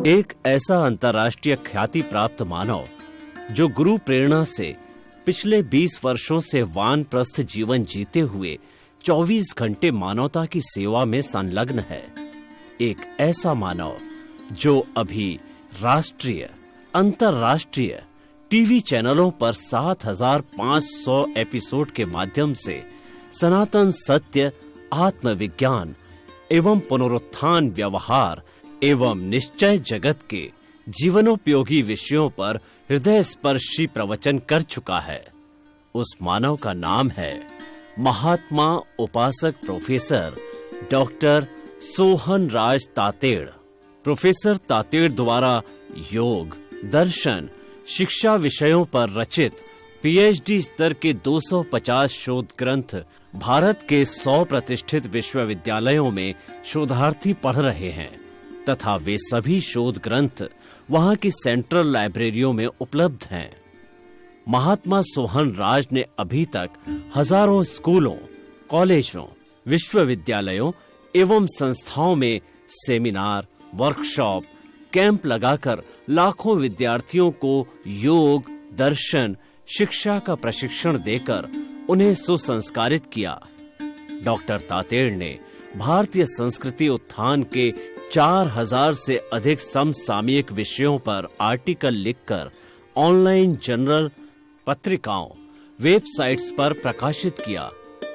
एक ऐसा अंतर्राष्ट्रीय ख्याति प्राप्त मानव जो गुरु प्रेरणा से पिछले 20 वर्षों से वानप्रस्थ जीवन जीते हुए 24 घंटे मानवता की सेवा में संलग्न है। एक ऐसा मानव जो अभी राष्ट्रीय, अंतर्राष्ट्रीय टीवी चैनलों पर 7,500 एपिसोड के माध्यम से सनातन सत्य, आत्मविज्ञान एवं पुनरुत्थान, व्यवहार एवं निश्चय जगत के जीवनोपयोगी विषयों पर हृदय स्पर्शी प्रवचन कर चुका है। उस मानव का नाम है महात्मा उपासक प्रोफेसर डॉक्टर सोहन राज तातेड़। प्रोफेसर तातेड़ द्वारा योग, दर्शन, शिक्षा विषयों पर रचित पीएचडी स्तर के 250 शोध ग्रंथ भारत के 100 प्रतिष्ठित विश्वविद्यालयों में शोधार्थी पढ़ रहे हैं तथा वे सभी शोध ग्रंथ वहां की सेंट्रल लाइब्रेरियों में उपलब्ध हैं। महात्मा सोहन राज ने अभी तक हजारों स्कूलों, कॉलेजों, विश्वविद्यालयों एवं संस्थाओं में सेमिनार, वर्कशॉप, कैंप लगाकर लाखों विद्यार्थियों को योग, दर्शन, शिक्षा का प्रशिक्षण देकर उन्हें सुसंस्कारित किया। डॉक्टर तातेड़ ने भारतीय संस्कृति उत्थान के 4000 से अधिक समसामयिक विषयों पर आर्टिकल लिखकर ऑनलाइन जर्नल, पत्रिकाओं, वेबसाइट्स पर प्रकाशित किया,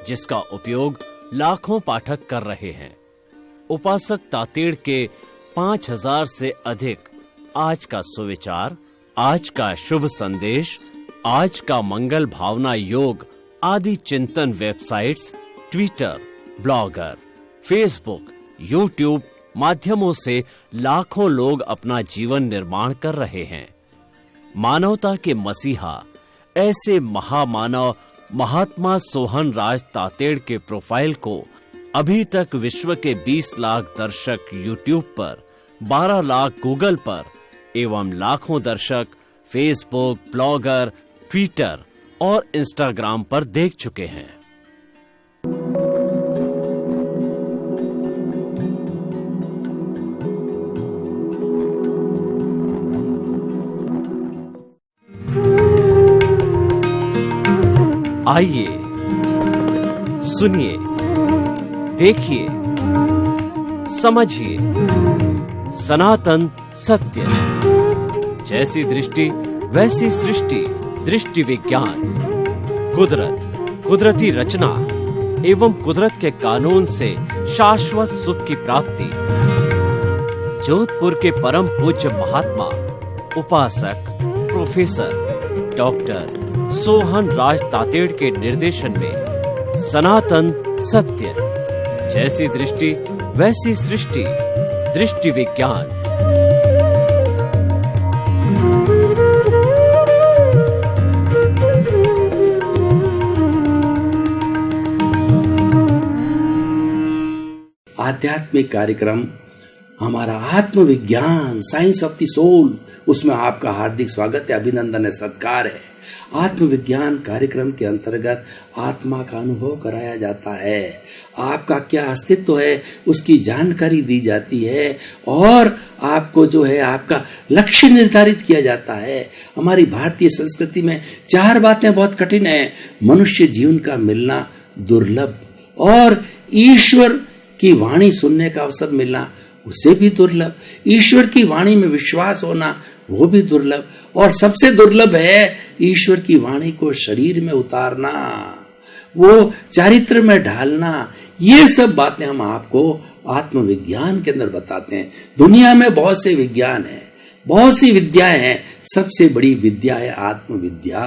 जिसका उपयोग लाखों पाठक कर रहे हैं। उपासक तातेड़ के 5000 से अधिक आज का सुविचार, आज का शुभ संदेश, आज का मंगल भावना योग आदि चिंतन websites, Twitter, blogger, Facebook, YouTube माध्यमों से लाखों लोग अपना जीवन निर्माण कर रहे हैं। मानवता के मसीहा ऐसे महामानव महात्मा सोहन राज तातेड़ के प्रोफाइल को अभी तक विश्व के 20 लाख दर्शक यूट्यूब पर, 12 लाख गूगल पर एवं लाखों दर्शक फेसबुक, ब्लॉगर, ट्विटर और इंस्टाग्राम पर देख चुके हैं। आइए, सुनिए, देखिए, समझिए सनातन सत्य। जैसी दृष्टि वैसी सृष्टि, दृष्टि विज्ञान, कुदरत, कुदरती रचना एवं कुदरत के कानून से शाश्वत सुख की प्राप्ति। जोधपुर के परम पूज्य महात्मा उपासक प्रोफेसर डॉक्टर सोहन राज तातेड़ के निर्देशन में सनातन सत्य, जैसी दृष्टि वैसी सृष्टि, दृष्टि विज्ञान। आध्यात्मिक कार्यक्रम हमारा आत्मविज्ञान, साइंस ऑफ द सोल, उसमें आपका हार्दिक स्वागत है, अभिनंदन है, सत्कार है। आत्मविज्ञान कार्यक्रम के अंतर्गत आत्मा का अनुभव कराया जाता है, आपका क्या अस्तित्व है उसकी जानकारी दी जाती है और आपको जो है आपका लक्ष्य निर्धारित किया जाता है। हमारी भारतीय संस्कृति में 4 बातें बहुत कठिन है। मनुष्य जीवन का मिलना दुर्लभ और ईश्वर की वाणी सुनने का अवसर मिलना उसे भी दुर्लभ, ईश्वर की वाणी में विश्वास होना वो भी दुर्लभ, और सबसे दुर्लभ है ईश्वर की वाणी को शरीर में उतारना, वो चारित्र में ढालना। ये सब बातें हम आपको आत्मविज्ञान के अंदर बताते हैं। दुनिया में बहुत से विज्ञान है, बहुत सी विद्याएं हैं, सबसे बड़ी विद्या है आत्मविद्या।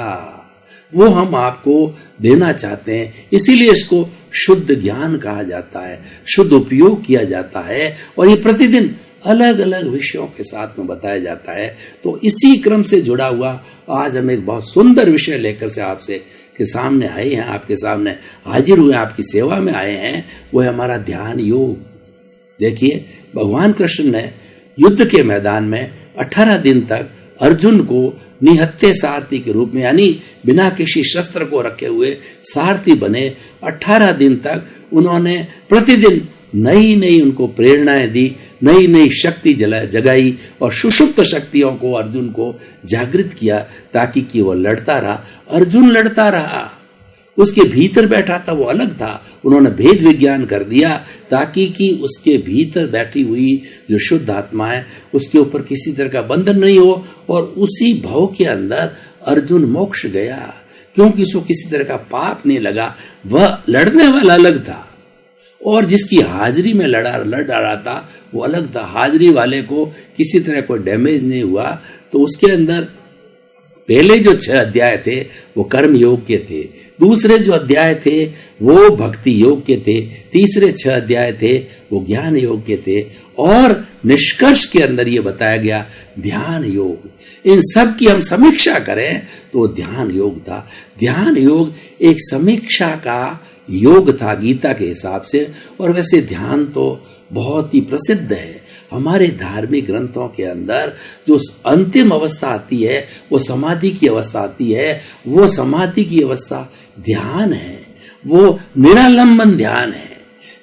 वो हम आपको देना चाहते हैं, इसीलिए इसको शुद्ध ज्ञान कहा जाता है, शुद्ध उपयोग किया जाता है और ये प्रतिदिन अलग अलग विषयों के साथ में बताया जाता है। तो इसी क्रम से जुड़ा हुआ आज हम एक बहुत सुंदर विषय लेकर से आपसे के सामने आए हैं, आपके सामने हाजिर हुए, आपकी सेवा में आए हैं। वो है हमारा ध्यान योग। देखिए, भगवान कृष्ण ने युद्ध के मैदान में 18 दिन तक अर्जुन को निहत्थे सारथी के रूप में, यानी बिना किसी शस्त्र को रखे हुए सारथी बने। 18 दिन तक उन्होंने प्रतिदिन नई नई उनको प्रेरणाएं दी, नई नई शक्ति जगाई और सुषुप्त शक्तियों को अर्जुन को जागृत किया, ताकि कि वो लड़ता रहा। अर्जुन लड़ता रहा, उसके भीतर बैठा था वो अलग था। उन्होंने भेद विज्ञान कर दिया ताकि कि उसके भीतर बैठी हुई जो शुद्ध आत्मा है उसके ऊपर किसी तरह का बंधन नहीं हो, और उसी भाव के अंदर अर्जुन मोक्ष गया, क्योंकि उसको किसी तरह का पाप नहीं लगा। वह लड़ने वाला अलग था, और जिसकी हाजिरी में लड़ रहा था वो अलग था। हाजिरी वाले को किसी तरह कोई डैमेज नहीं हुआ, तो उसके अंदर पहले जो 6 अध्याय थे वो कर्म योग के थे, दूसरे जो अध्याय थे वो भक्ति योग के थे, तीसरे 6 अध्याय थे वो ज्ञान योग के थे, और निष्कर्ष के अंदर ये बताया गया ध्यान योग। इन सब की हम समीक्षा करें तो ध्यान योग था। ध्यान योग एक समीक्षा का योग था गीता के हिसाब से, और वैसे ध्यान तो बहुत ही प्रसिद्ध है। हमारे धार्मिक ग्रंथों के अंदर जो अंतिम अवस्था आती है वो समाधि की अवस्था आती है। वो समाधि की अवस्था ध्यान है, वो निरालंबन ध्यान है।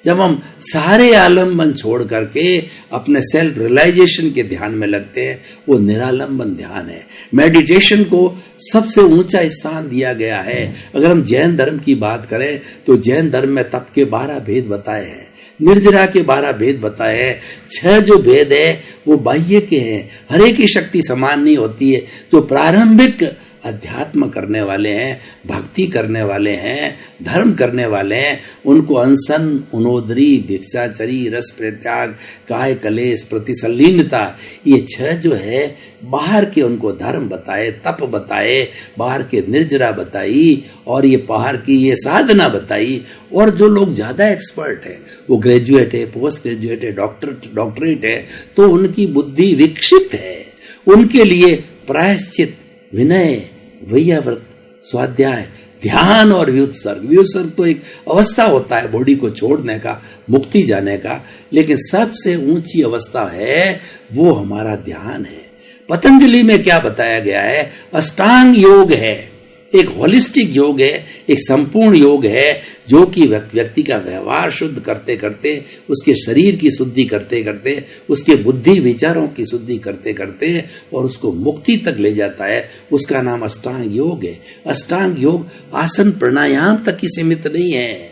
जब हम सारे आलम्बन छोड़ करके अपने सेल्फ रियलाइजेशन के ध्यान में लगते हैं, वो निरालंबन ध्यान है। मेडिटेशन को सबसे ऊंचा स्थान दिया गया है। अगर हम जैन धर्म की बात करें तो जैन धर्म में तप के 12 भेद बताए हैं, निर्जरा के 12 भेद बताए हैं। 6 जो भेद है वो बाह्य के हैं, हर एक की शक्ति समान नहीं होती है। जो प्रारंभिक अध्यात्म करने वाले हैं, भक्ति करने वाले हैं, धर्म करने वाले हैं, उनको अनशन, उनोदरी, भिक्षाचरी, रस परित्याग, काय कलेश, प्रतिसल्लीनता, ये 6 जो है बाहर के उनको धर्म बताए, तप बताए, बाहर के निर्जरा बताई, और ये बाहर की ये साधना बताई। और जो लोग ज्यादा एक्सपर्ट है वो ग्रेजुएट है, पोस्ट ग्रेजुएट है, डॉक्टरेट है, तो उनकी बुद्धि विकसित है। उनके लिए प्रायश्चित, विनय, वैयाव्रत, स्वाध्याय, ध्यान और व्युत्सर्ग। व्युत्सर्ग तो एक अवस्था होता है बॉडी को छोड़ने का, मुक्ति जाने का, लेकिन सबसे ऊंची अवस्था है वो हमारा ध्यान है। पतंजलि में क्या बताया गया है? अष्टांग योग है, एक होलिस्टिक योग है, एक संपूर्ण योग है, जो कि व्यक्ति का व्यवहार शुद्ध करते करते, उसके शरीर की शुद्धि करते करते, उसके बुद्धि विचारों की शुद्धि करते करते, और उसको मुक्ति तक ले जाता है। उसका नाम अष्टांग योग है। अष्टांग योग आसन प्राणायाम तक ही सीमित नहीं है,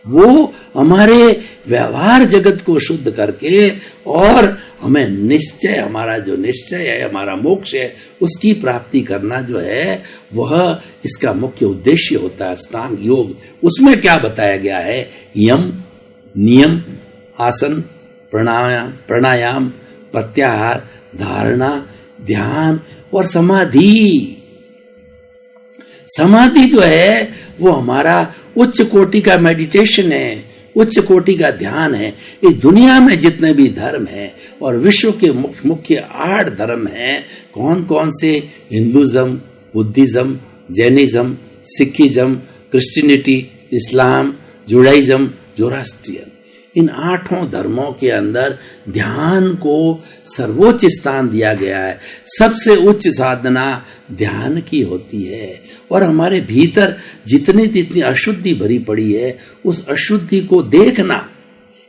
वो हमारे व्यवहार जगत को शुद्ध करके, और हमें निश्चय, हमारा जो निश्चय है, हमारा मोक्ष है, उसकी प्राप्ति करना जो है वह इसका मुख्य उद्देश्य होता है अष्टांग योग। उसमें क्या बताया गया है? यम, नियम, आसन, प्राणायाम, प्रत्याहार, धारणा, ध्यान और समाधि। समाधि जो है वो हमारा उच्च कोटि का मेडिटेशन है, उच्च कोटि का ध्यान है। इस दुनिया में जितने भी धर्म हैं और विश्व के मुख्य 8 धर्म हैं, कौन कौन से? Hinduism, Buddhism, Jainism, Sikhism, Christianity, इस्लाम, जुडाइज्म, जोरास्ट्रियन। इन 8 धर्मों के अंदर ध्यान को सर्वोच्च स्थान दिया गया है। सबसे उच्च साधना ध्यान की होती है, और हमारे भीतर जितनी अशुद्धि भरी पड़ी है उस अशुद्धि को देखना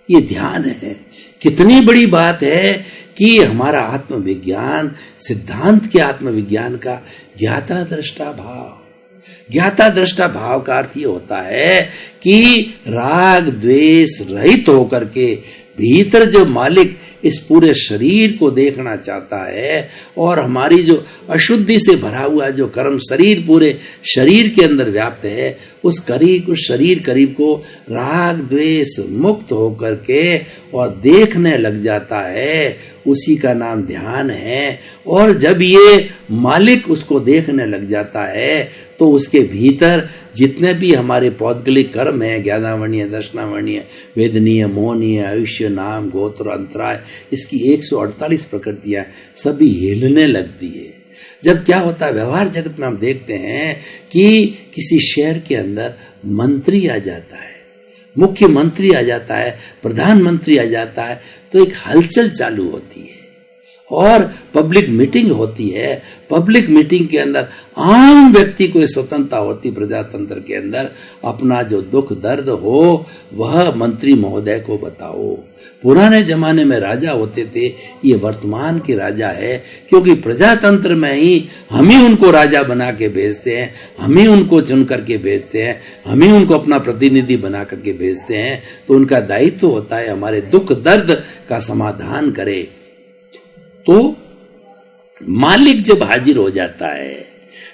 ये ध्यान है। कितनी बड़ी बात है कि हमारा आत्मविज्ञान, सिद्धांत के आत्मविज्ञान का ज्ञाता दृष्टा भाव। ज्ञाता दृष्टा भाव का अर्थ ये होता है कि राग द्वेष रहित होकर के भीतर जो मालिक इस पूरे शरीर को देखना चाहता है, और हमारी जो अशुद्धि से भरा हुआ जो कर्म शरीर पूरे शरीर के अंदर व्याप्त है, उस शरीर करीब को राग द्वेष मुक्त होकर के और देखने लग जाता है, उसी का नाम ध्यान है। और जब ये मालिक उसको देखने लग जाता है तो उसके भीतर जितने भी हमारे पौद्गलिक कर्म है, ज्ञानावर्णीय, दर्शनावर्णीय, वेदनीय, मोहनीय, आयुष्य, नाम, गोत्र, अंतराय, इसकी 148 प्रकृतियां सभी हिलने लगती है। जब क्या होता है, व्यवहार जगत में हम देखते हैं कि किसी शहर के अंदर मंत्री आ जाता है, मुख्यमंत्री आ जाता है, प्रधानमंत्री आ जाता है, तो एक हलचल चालू होती है। और पब्लिक मीटिंग होती है। पब्लिक मीटिंग के अंदर आम व्यक्ति को स्वतंत्रता होती, प्रजातंत्र के अंदर अपना जो दुख दर्द हो वह मंत्री महोदय को बताओ। पुराने जमाने में राजा होते थे, ये वर्तमान के राजा है, क्योंकि प्रजातंत्र में ही हम ही उनको राजा बना के भेजते हैं, हम ही उनको चुन करके भेजते हैं, हम ही उनको अपना प्रतिनिधि बना करके भेजते हैं। तो उनका दायित्व होता है हमारे दुख दर्द का समाधान करे। तो मालिक जब हाजिर हो जाता है,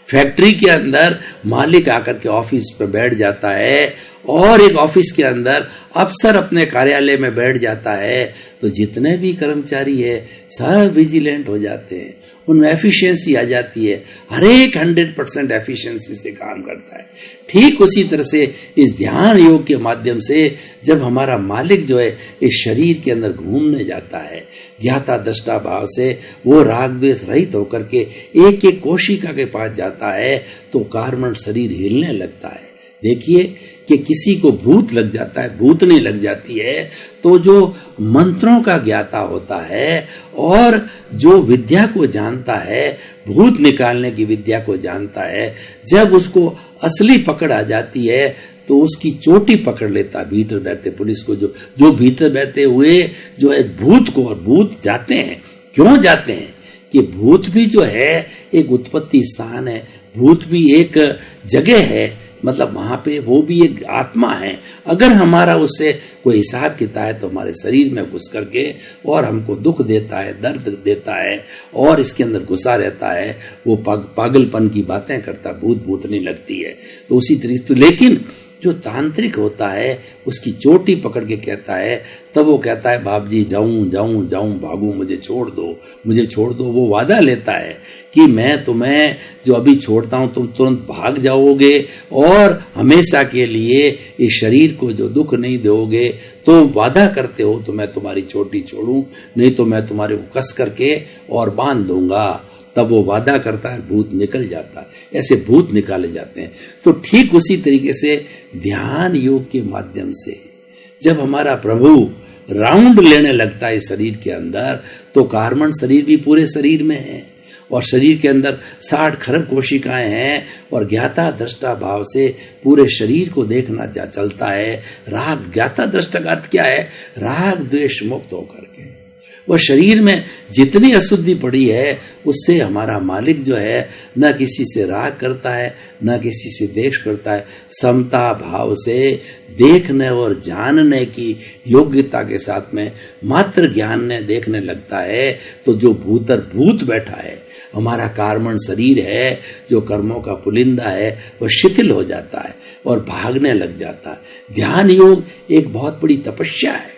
फैक्ट्री के अंदर मालिक आकर के ऑफिस पे बैठ जाता है और एक ऑफिस के अंदर अफसर अपने कार्यालय में बैठ जाता है, तो जितने भी कर्मचारी है सब विजिलेंट हो जाते हैं, उनमें एफिशिएंसी आ जाती है, हर एक 100% एफिशिएंसी से काम करता है। ठीक उसी तरह से इस ध्यान योग के माध्यम से जब हमारा मालिक जो है इस शरीर के अंदर घूमने जाता है, ज्ञाता दृष्टा भाव से वो राग द्वेष रहित होकर के एक एक कोशिका के पास जाता है, तो कार्बन शरीर हिलने लगता है। देखिए कि किसी को भूत लग जाता है, भूतनी लग जाती है, तो जो मंत्रों का ज्ञाता होता है और जो विद्या को जानता है, भूत निकालने की विद्या को जानता है, जब उसको असली पकड़ आ जाती है तो उसकी चोटी पकड़ लेता है भीतर बैठते पुलिस को, जो भीतर बैठते हुए जो है भूत को, और भूत जाते हैं, क्यों जाते हैं कि भूत भी जो है एक उत्पत्ति स्थान है, भूत भी एक जगह है, मतलब वहां पे वो भी एक आत्मा है। अगर हमारा उससे कोई हिसाब किताब है तो हमारे शरीर में घुस करके और हमको दुख देता है, दर्द देता है और इसके अंदर घुसा रहता है, वो पागलपन की बातें करता, भूत नहीं लगती है। तो उसी तरीके से, लेकिन जो तांत्रिक होता है उसकी चोटी पकड़ के कहता है, तब वो कहता है बाप जी जाऊं जाऊं जाऊं, भागू, मुझे छोड़ दो, मुझे छोड़ दो। वो वादा लेता है कि मैं तुम्हें जो अभी छोड़ता हूं तुम तुरंत भाग जाओगे और हमेशा के लिए इस शरीर को जो दुख नहीं दोगे। तो वादा करते हो तो मैं तुम्हारी चोटी छोड़ूं, नहीं तो मैं तुम्हारे को कस करके और बांध दूंगा। तब वो वादा करता है, भूत निकल जाता है। ऐसे भूत निकाले जाते हैं। तो ठीक उसी तरीके से ध्यान योग के माध्यम से जब हमारा प्रभु राउंड लेने लगता है शरीर के अंदर, तो कार्बन शरीर भी पूरे शरीर में है और शरीर के अंदर 60 खरब कोशिकाएं हैं और ज्ञाता दृष्टा भाव से पूरे शरीर को देखना चलता है। राग, ज्ञाता दृष्टा का अर्थ क्या है? राग द्वेष मुक्त होकर के वह शरीर में जितनी अशुद्धि पड़ी है उससे हमारा मालिक जो है न किसी से राग करता है, न किसी से द्वेष करता है। समता भाव से देखने और जानने की योग्यता के साथ में मात्र ज्ञान ने देखने लगता है, तो जो भूत बैठा है, हमारा कार्बन शरीर है, जो कर्मों का पुलिंदा है, वह शिथिल हो जाता है और भागने लग जाता है। ध्यान योग एक बहुत बड़ी तपस्या है।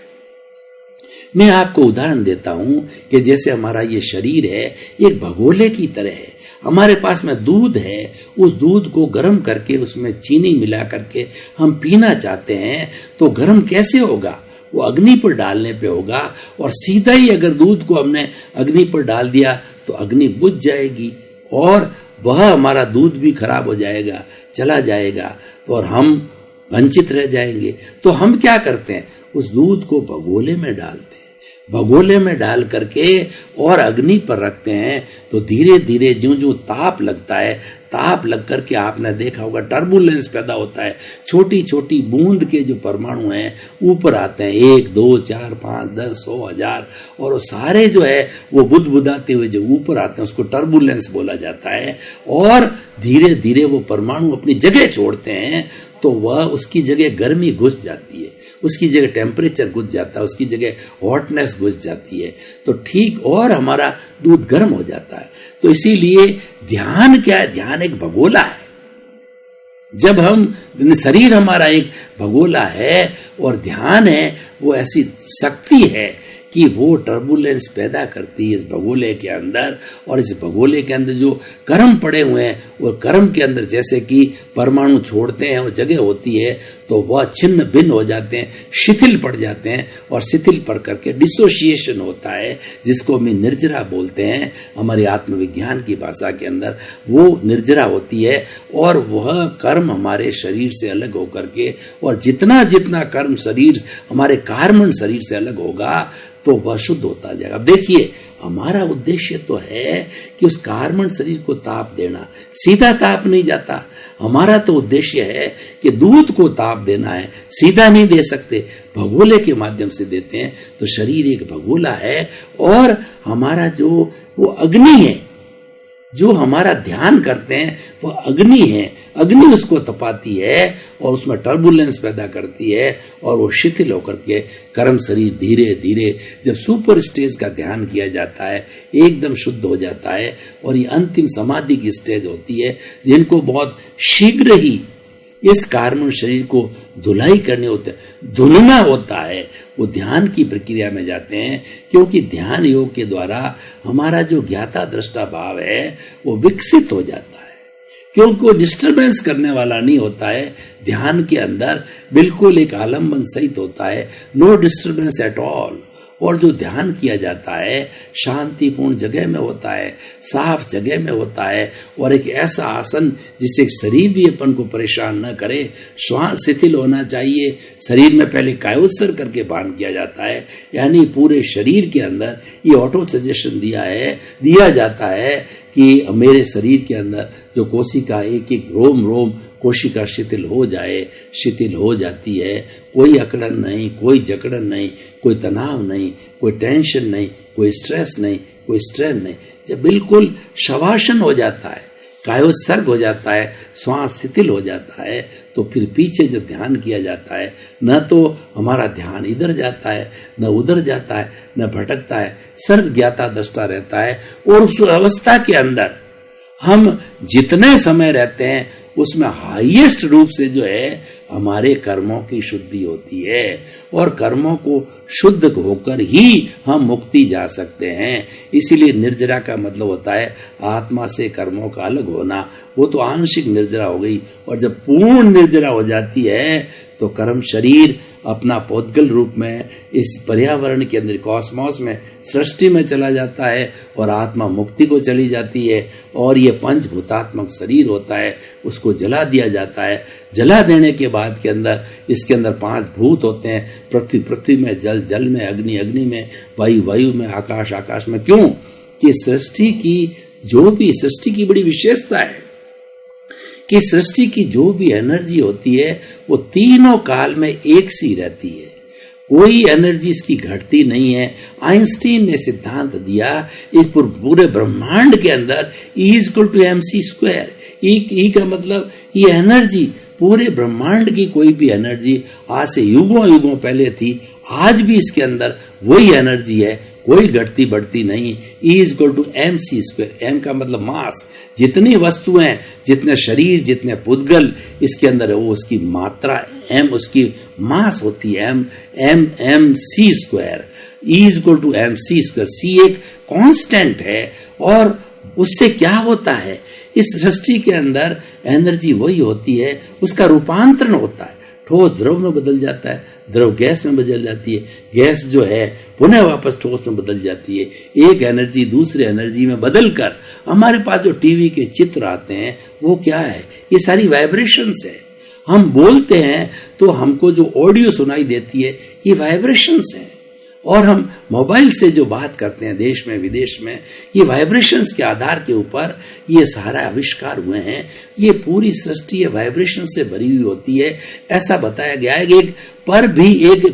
मैं आपको उदाहरण देता हूं कि जैसे हमारा ये शरीर है एक भगोले की तरह है। हमारे पास में दूध है, उस दूध को गर्म करके उसमें चीनी मिला करके हम पीना चाहते हैं, तो गर्म कैसे होगा? वो अग्नि पर डालने पे होगा। और सीधा ही अगर दूध को हमने अग्नि पर डाल दिया तो अग्नि बुझ जाएगी और वह हमारा दूध भी खराब हो जाएगा, चला जाएगा, तो और हम वंचित रह जाएंगे। तो हम क्या करते हैं? उस दूध को भगोले में डालते हैं, भगोले में डाल करके और अग्नि पर रखते हैं। तो धीरे धीरे ज्यों ताप लगता है, ताप लग करके आपने देखा होगा टर्बुलेंस पैदा होता है। छोटी छोटी बूंद के जो परमाणु हैं ऊपर आते हैं, 1 2 4 5 10 100 1000, और वो सारे जो है वो बुदबुदाते हुए जो ऊपर आते हैं उसको टर्बुलेंस बोला जाता है। और धीरे धीरे वो परमाणु अपनी जगह छोड़ते हैं, तो वह उसकी जगह गर्मी घुस जाती है, उसकी जगह टेम्परेचर घुस जाता है, उसकी जगह हॉटनेस घुस जाती है। तो ठीक और हमारा दूध गर्म हो जाता है। तो इसीलिए ध्यान क्या है? ध्यान एक भगोला है। जब हम शरीर हमारा एक भगोला है और ध्यान है वो ऐसी शक्ति है कि वो टर्बुलेंस पैदा करती है इस भगोले के अंदर। और इस भगोले के अंदर जो कर्म पड़े हुए हैं, वो कर्म के अंदर जैसे कि परमाणु छोड़ते हैं, वो जगह होती है, तो वह छिन्न भिन्न हो जाते हैं, शिथिल पड़ जाते हैं। और शिथिल पड़ करके डिसोसिएशन होता है, जिसको हम निर्जरा बोलते हैं हमारी आत्मविज्ञान की भाषा के अंदर। वो निर्जरा होती है और वह कर्म हमारे शरीर से अलग होकर के, और जितना जितना कर्म शरीर हमारे कार्बन शरीर से अलग होगा, तो वह शुद्ध होता जाएगा। अब देखिए, हमारा उद्देश्य तो है कि उस कार्बन शरीर को ताप देना, सीधा ताप नहीं जाता। हमारा तो उद्देश्य है कि दूध को ताप देना है, सीधा नहीं दे सकते, भगोले के माध्यम से देते हैं। तो शरीर एक भगोला है और हमारा जो वो अग्नि है, जो हमारा ध्यान करते हैं वो अग्नि है। अग्नि उसको तपाती है और उसमें टर्बुलेंस पैदा करती है और वो शिथिल होकर के कर्म शरीर धीरे धीरे जब सुपर स्टेज का ध्यान किया जाता है एकदम शुद्ध हो जाता है। और ये अंतिम समाधि की स्टेज होती है, जिनको बहुत शीघ्र ही इस कार्बन शरीर को धुलाई करनी होती है, धुलना होता है, वो ध्यान की प्रक्रिया में जाते हैं। क्योंकि ध्यान योग के द्वारा हमारा जो ज्ञाता दृष्टा भाव है वो विकसित हो जाता है, क्योंकि वो डिस्टरबेंस करने वाला नहीं होता है। ध्यान के अंदर बिल्कुल एक आलम्बन सहित होता है, नो डिस्टरबेंस एट ऑल। और जो ध्यान किया जाता है शांतिपूर्ण जगह में होता है, साफ जगह में होता है, और एक ऐसा आसन जिससे शरीर भी अपन को परेशान न करे। श्वास शिथिल होना चाहिए, शरीर में पहले कायोत्सर्ग करके बांध किया जाता है, यानी पूरे शरीर के अंदर ये ऑटो सजेशन दिया जाता है कि मेरे शरीर के अंदर जो कोशिका एक एक रोम रोम कोशिका शिथिल हो जाए, शिथिल हो जाती है। कोई अकड़न नहीं, कोई जकड़न नहीं, कोई तनाव नहीं, कोई टेंशन नहीं, कोई स्ट्रेस नहीं, कोई स्ट्रेन नहीं। जब बिल्कुल शवासन हो जाता है, कायोत्सर्ग हो जाता है, श्वास शिथिल हो जाता है, तो फिर पीछे जब ध्यान किया जाता है न तो हमारा ध्यान इधर जाता है न उधर जाता है न भटकता है, सर्व ज्ञाता दृष्टा रहता है। और उस अवस्था के अंदर हम जितने समय रहते हैं उसमें हाईएस्ट रूप से जो है हमारे कर्मों की शुद्धि होती है, और कर्मों को शुद्ध होकर ही हम मुक्ति जा सकते हैं। इसीलिए निर्जरा का मतलब होता है आत्मा से कर्मों का अलग होना। वो तो आंशिक निर्जरा हो गई, और जब पूर्ण निर्जरा हो जाती है तो कर्म शरीर अपना पौद्गल रूप में इस पर्यावरण के अंदर कॉस्मोस में सृष्टि में चला जाता है, और आत्मा मुक्ति को चली जाती है। और ये पंचभूतात्मक शरीर होता है, उसको जला दिया जाता है। जला देने के बाद के अंदर इसके अंदर 5 भूत होते हैं, पृथ्वी पृथ्वी में, जल जल में, अग्नि अग्नि में, वायु वायु में, आकाश आकाश में। क्यों कि सृष्टि की बड़ी विशेषता है कि सृष्टि की जो भी एनर्जी होती है वो तीनों काल में एक सी रहती है, कोई एनर्जी इसकी घटती नहीं है। आइंस्टीन ने सिद्धांत दिया इस पूरे ब्रह्मांड के अंदर E=mc²। ई का मतलब ये एनर्जी, पूरे ब्रह्मांड की कोई भी एनर्जी आज से युगों युगों पहले थी, आज भी इसके अंदर वही एनर्जी है, कोई घटती बढ़ती नहीं। E=mc²। m का मतलब मास, जितनी वस्तुएं, जितने शरीर, जितने पुद्गल इसके अंदर है वो उसकी मात्रा, m उसकी मास होती है, mc²। E=mc²। c एक कांस्टेंट है, और उससे क्या होता है इस सृष्टि के अंदर एनर्जी वही होती है, उसका रूपांतरण होता है, ठोस द्रव में बदल जाता है, द्रव गैस में बदल जाती है, गैस जो है पुनः वापस ठोस में बदल जाती है। एक एनर्जी दूसरे एनर्जी में बदलकर हमारे पास जो टीवी के चित्र आते हैं वो क्या है, ये सारी वाइब्रेशंस है। हम बोलते हैं तो हमको जो ऑडियो सुनाई देती है ये वाइब्रेशंस है, और हम मोबाइल से जो बात करते हैं देश में विदेश में, ये वाइब्रेशंस के आधार के ऊपर ये सारा आविष्कार हुए हैं। ये पूरी सृष्टि ये वाइब्रेशन से भरी हुई होती है। ऐसा बताया गया है कि एक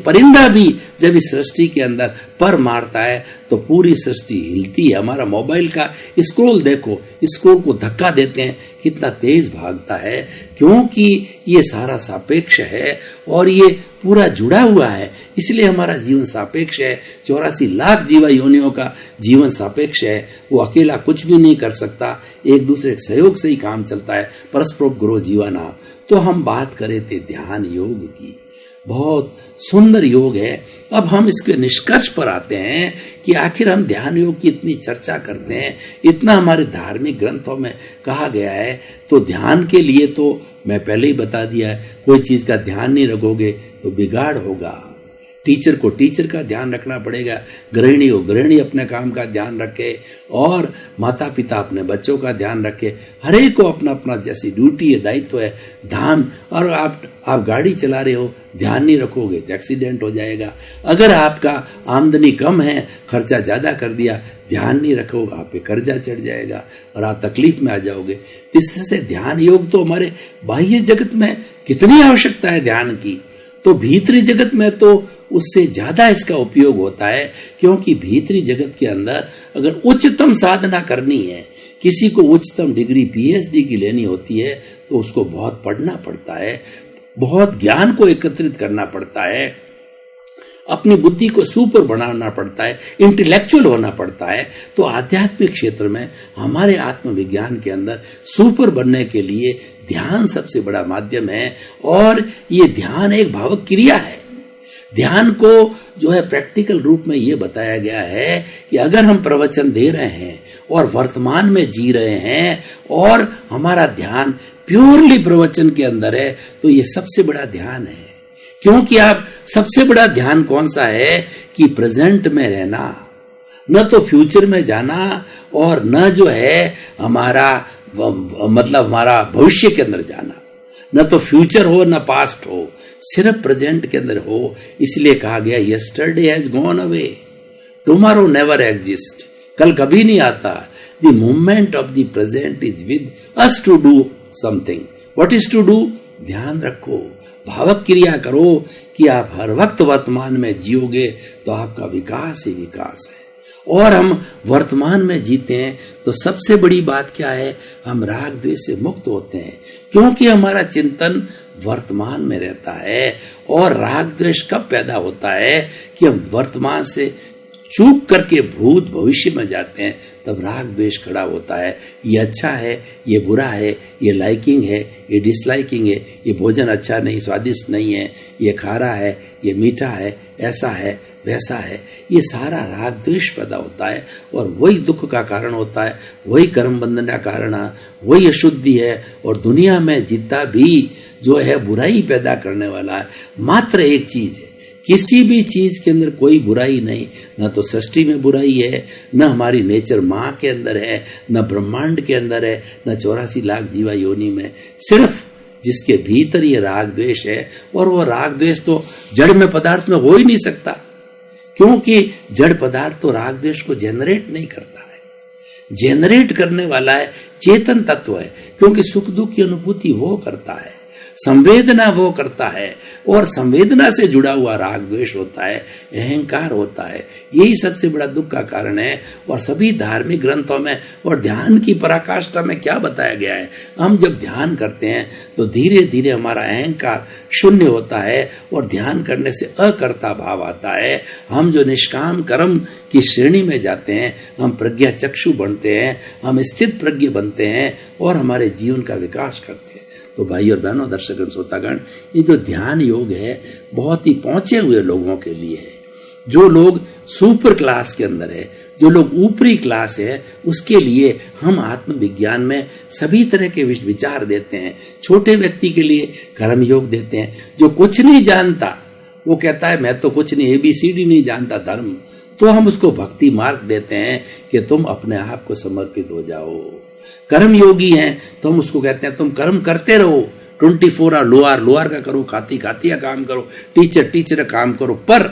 परिंदा भी जब इस सृष्टि के अंदर पर मारता है तो पूरी सृष्टि हिलती है। हमारा मोबाइल का स्क्रोल देखो, स्क्रोल को धक्का देते हैं कितना तेज भागता है, क्योंकि ये सारा सापेक्ष है और ये पूरा जुड़ा हुआ है। इसलिए हमारा जीवन सापेक्ष है। 84 लाख जीवा योनियों का जीवन सापेक्ष है। वो अकेला कुछ भी नहीं कर सकता, एक दूसरे के सहयोग से ही काम चलता है। परस्परोपग्रो जीवाना। तो हम बात करे थे ध्यान योग की, बहुत सुंदर योग है। अब हम इसके निष्कर्ष पर आते हैं कि आखिर हम ध्यान योग की इतनी चर्चा करते हैं, इतना हमारे धार्मिक ग्रंथों में कहा गया है, तो ध्यान के लिए तो मैं पहले ही बता दिया है, कोई चीज का ध्यान नहीं रखोगे तो बिगाड़ होगा। टीचर को टीचर का ध्यान रखना पड़ेगा, गृहिणी को गृहिणी अपने काम का ध्यान रखे, और माता पिता अपने बच्चों का ध्यान रखे। हर एक को अपना अपना जैसी ड्यूटी है, दायित्व है, ध्यान। और आप गाड़ी चला रहे हो, ध्यान नहीं रखोगे तो एक्सीडेंट हो जाएगा। अगर आपका आमदनी कम है, खर्चा ज्यादा कर दिया, ध्यान नहीं रखोगे, आप पे कर्जा चढ़ जाएगा और आप तकलीफ में आ जाओगे। इस तरह से ध्यान योग तो हमारे बाह्य जगत में कितनी आवश्यकता है ध्यान की, तो भीतरी जगत में तो उससे ज्यादा इसका उपयोग होता है। क्योंकि भीतरी जगत के अंदर अगर उच्चतम साधना करनी है, किसी को उच्चतम डिग्री पीएचडी की लेनी होती है, तो उसको बहुत पढ़ना पड़ता है, बहुत ज्ञान को एकत्रित करना पड़ता है, अपनी बुद्धि को सुपर बनाना पड़ता है, इंटेलेक्चुअल होना पड़ता है। तो आध्यात्मिक क्षेत्र में हमारे आत्मविज्ञान के अंदर सुपर बनने के लिए ध्यान सबसे बड़ा माध्यम है। और ये ध्यान एक भावक क्रिया है। ध्यान को जो है प्रैक्टिकल रूप में ये बताया गया है कि अगर हम प्रवचन दे रहे हैं और वर्तमान में जी रहे हैं और हमारा ध्यान प्योरली प्रवचन के अंदर है, तो ये सबसे बड़ा ध्यान है। क्योंकि आप सबसे बड़ा ध्यान कौन सा है कि प्रेजेंट में रहना, न तो फ्यूचर में जाना, और न जो है हमारा मतलब हमारा भविष्य के अंदर जाना, न तो फ्यूचर हो न पास्ट हो, सिर्फ प्रेजेंट के अंदर हो। इसलिए कहा गया yesterday has gone away, tomorrow never exist, कल कभी नहीं आता। The moment of the present is with us to do something. What is to do? ध्यान रखो, भावक क्रिया करो कि आप हर वक्त वर्तमान में जियोगे तो आपका विकास ही विकास है। और हम वर्तमान में जीते हैं तो सबसे बड़ी बात क्या है, हम राग द्वेष से मुक्त होते हैं, क्योंकि हमारा चिंतन वर्तमान में रहता है। और राग द्वेष कब पैदा होता है कि हम वर्तमान से चूक करके भूत भविष्य में जाते हैं, तब राग द्वेष खड़ा होता है। ये अच्छा है, ये बुरा है, ये लाइकिंग है, ये डिसलाइकिंग है, ये भोजन अच्छा नहीं, स्वादिष्ट नहीं है, ये खारा है, ये मीठा है, ऐसा है, वैसा है। ये सारा राग द्वेष पैदा होता है और वही दुख का कारण होता है, वही कर्म बंधन का कारण है, वही अशुद्धि है। और दुनिया में जितना भी जो है बुराई पैदा करने वाला है, मात्र एक चीज है। किसी भी चीज के अंदर कोई बुराई नहीं, न तो सृष्टि में बुराई है, न हमारी नेचर माँ के अंदर है, न ब्रह्मांड के अंदर है, न 84 लाख जीवा योनि में। सिर्फ जिसके भीतर ये राग द्वेष है, और वो राग द्वेष तो जड़ में पदार्थ में हो ही नहीं सकता, क्योंकि जड़ पदार्थ तो राग द्वेष को जनरेट नहीं करता है। जनरेट करने वाला है चेतन तत्व है, क्योंकि सुख दुख की अनुभूति वो करता है, संवेदना वो करता है, और संवेदना से जुड़ा हुआ राग द्वेष होता है, अहंकार होता है। यही सबसे बड़ा दुख का कारण है। और सभी धार्मिक ग्रंथों में और ध्यान की पराकाष्ठा में क्या बताया गया है, हम जब ध्यान करते हैं तो धीरे धीरे हमारा अहंकार शून्य होता है और ध्यान करने से अकर्ता भाव आता है। हम जो निष्काम कर्म की श्रेणी में जाते हैं, हम प्रज्ञा चक्षु बनते हैं, हम स्थित प्रज्ञ बनते हैं और हमारे जीवन का विकास करते हैं। तो भाई और बहनों, दर्शकगण, श्रोतागण, ये जो ध्यान योग है बहुत ही पहुंचे हुए लोगों के लिए है। जो लोग सुपर क्लास के अंदर है, जो लोग ऊपरी क्लास है, उसके लिए हम आत्मविज्ञान में सभी तरह के विचार देते हैं। छोटे व्यक्ति के लिए कर्म योग देते हैं। जो कुछ नहीं जानता, वो कहता है मैं तो कुछ नहीं, ABCD नहीं जानता धर्म, तो हम उसको भक्ति मार्ग देते हैं कि तुम अपने आप को समर्पित हो जाओ। कर्म योगी हैं तो हम उसको कहते हैं तुम कर्म करते रहो, 24 आवर लोअर का करो, खाती का काम करो, टीचर का काम करो, पर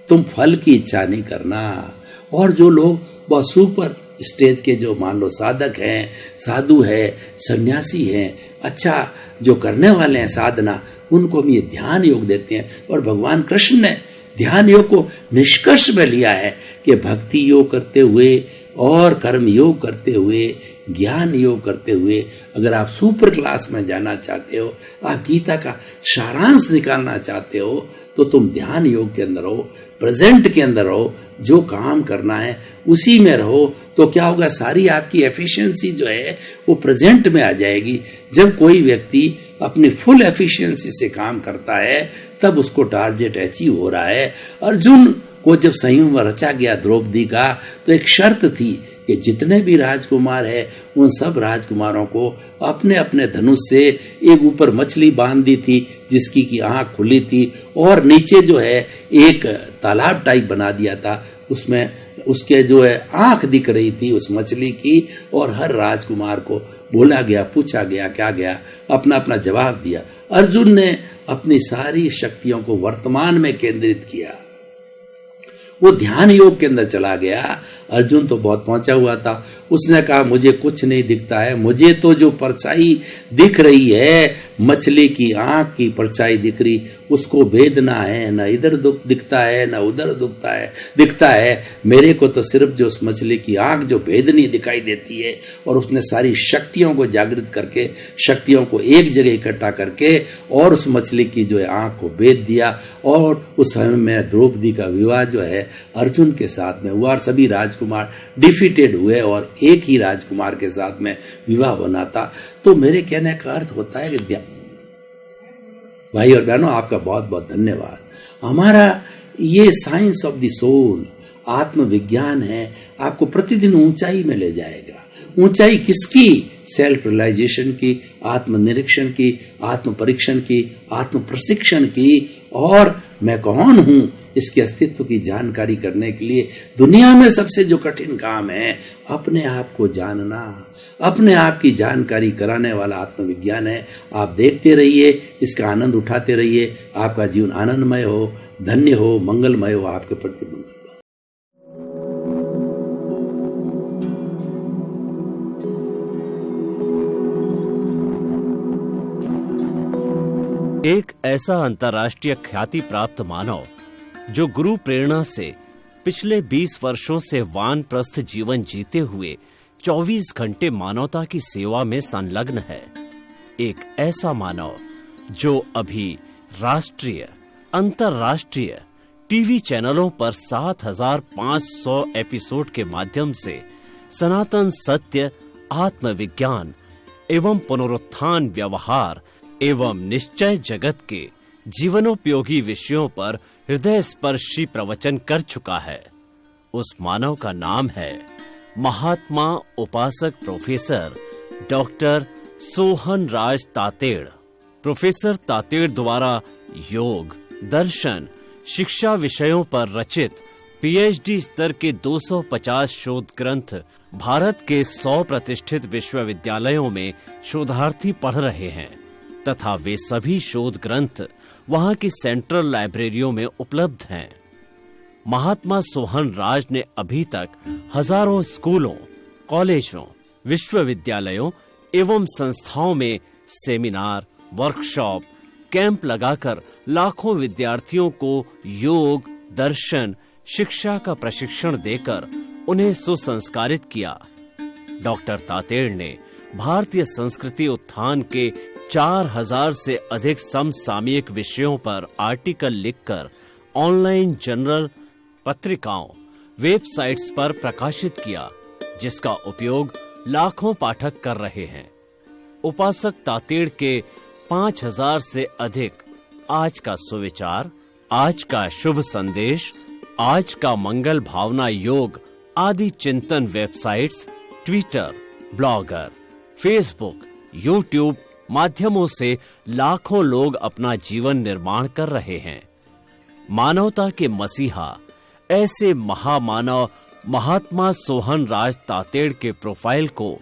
तुम फल की इच्छा नहीं करना। और जो लोग बहुत सुपर स्टेज के जो मान लो साधक हैं, साधु है, सन्यासी हैं, अच्छा जो करने वाले हैं साधना, उनको हम ये ध्यान योग देते हैं। और भगवान कृष्ण ने ध्यान योग को निष्कर्ष में लिया है कि भक्ति योग करते हुए और कर्म योग करते हुए, ज्ञान योग करते हुए अगर आप सुपर क्लास में जाना चाहते हो, आप गीता का सारांश निकालना चाहते हो, तो तुम ध्यान योग के अंदर रहो, प्रेजेंट के अंदर रहो, जो काम करना है उसी में रहो। तो क्या होगा, सारी आपकी एफिशिएंसी जो है वो प्रेजेंट में आ जाएगी। जब कोई व्यक्ति अपनी फुल एफिशिएंसी से काम करता है, तब उसको टारगेट अचीव हो रहा है। अर्जुन को जब संयम रचा गया द्रौपदी का, तो एक शर्त थी कि जितने भी राजकुमार है उन सब राजकुमारों को अपने अपने धनुष से एक ऊपर मछली बांध दी थी, जिसकी की आंख खुली थी और नीचे जो है एक तालाब टाइप बना दिया था, उसमें उसके जो है आंख दिख रही थी उस मछली की। और हर राजकुमार को बोला गया, पूछा गया क्या गया, अपना अपना जवाब दिया। अर्जुन ने अपनी सारी शक्तियों को वर्तमान में केंद्रित किया, वो ध्यान योग के अंदर चला गया। अर्जुन तो बहुत पहुंचा हुआ था, उसने कहा मुझे कुछ नहीं दिखता है, मुझे तो जो परछाई दिख रही है, मछली की आंख की परछाई दिख रही, उसको भेदना है, न इधर दिखता है न उधर दिखता है। मेरे को तो सिर्फ जो उस मछली की आंख जो भेदनी दिखाई देती है। और उसने सारी शक्तियों को जागृत करके, शक्तियों को एक जगह इकट्ठा करके और उस मछली की जो है आंख को भेद दिया। और उस समय में द्रौपदी का विवाह जो है अर्जुन के साथ में हुआ और सभी राजकुमार डिफीटेड हुए और एक ही राजकुमार के साथ में विवाह बना था। तो मेरे कहने का अर्थ होता है कि भाई और बहनों, आपका बहुत बहुत धन्यवाद। हमारा ये साइंस ऑफ द सोल आत्मविज्ञान है, आपको प्रतिदिन ऊंचाई में ले जाएगा। ऊंचाई किसकी? सेल्फ रियलाइजेशन की, आत्मनिरीक्षण की, आत्म परीक्षण की, आत्म प्रशिक्षण की। और मैं कौन हूं इसके अस्तित्व की जानकारी करने के लिए दुनिया में सबसे जो कठिन काम है, अपने आप को जानना, अपने आप की जानकारी कराने वाला आत्मविज्ञान है। आप देखते रहिए, इसका आनंद उठाते रहिए। आपका जीवन आनंदमय हो, धन्य हो, मंगलमय हो, आपके प्रति मंगल। एक ऐसा अंतर्राष्ट्रीय ख्याति प्राप्त मानव जो गुरु प्रेरणा से पिछले 20 वर्षों से वानप्रस्थ जीवन जीते हुए 24 घंटे मानवता की सेवा में संलग्न है। एक ऐसा मानव जो अभी राष्ट्रीय, अंतर्राष्ट्रीय टीवी चैनलों पर 7,500 एपिसोड के माध्यम से सनातन सत्य, आत्मविज्ञान एवं पुनरुत्थान व्यवहार एवं निश्चय जगत के जीवनोपयोगी विषयों पर हृदय स्पर्शी प्रवचन कर चुका है। उस मानव का नाम है महात्मा उपासक प्रोफेसर डॉक्टर सोहन राज तातेड़। प्रोफेसर तातेड़ द्वारा योग, दर्शन, शिक्षा विषयों पर रचित पीएचडी स्तर के 250 शोध ग्रंथ भारत के 100 प्रतिष्ठित विश्वविद्यालयों में शोधार्थी पढ़ रहे हैं तथा वे सभी शोध ग्रंथ वहां की सेंट्रल लाइब्रेरियों में उपलब्ध हैं। महात्मा सोहन राज ने अभी तक हजारों स्कूलों, कॉलेजों, विश्वविद्यालयों एवं संस्थाओं में सेमिनार, वर्कशॉप, कैंप लगाकर लाखों विद्यार्थियों को योग, दर्शन, शिक्षा का प्रशिक्षण देकर उन्हें सुसंस्कारित किया। डॉक्टर तातेड़ ने भारतीय संस्कृति उत्थान के 4000 से अधिक समसामयिक विषयों पर आर्टिकल लिखकर ऑनलाइन जर्नल, पत्रिकाओं, वेबसाइट्स पर प्रकाशित किया, जिसका उपयोग लाखों पाठक कर रहे हैं। उपासक तातेड़ के 5000 से अधिक आज का सुविचार, आज का शुभ संदेश, आज का मंगल भावना योग आदि चिंतन websites, Twitter, blogger, Facebook, YouTube माध्यमों से लाखों लोग अपना जीवन निर्माण कर रहे हैं। मानवता के मसीहा ऐसे महामानव महात्मा सोहन राज तातेड़ के प्रोफाइल को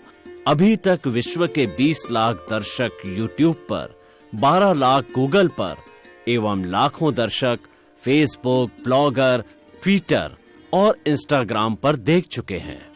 अभी तक विश्व के 20 लाख दर्शक यूट्यूब पर, 12 लाख गूगल पर एवं लाखों दर्शक फेसबुक, ब्लॉगर, ट्विटर और इंस्टाग्राम पर देख चुके हैं।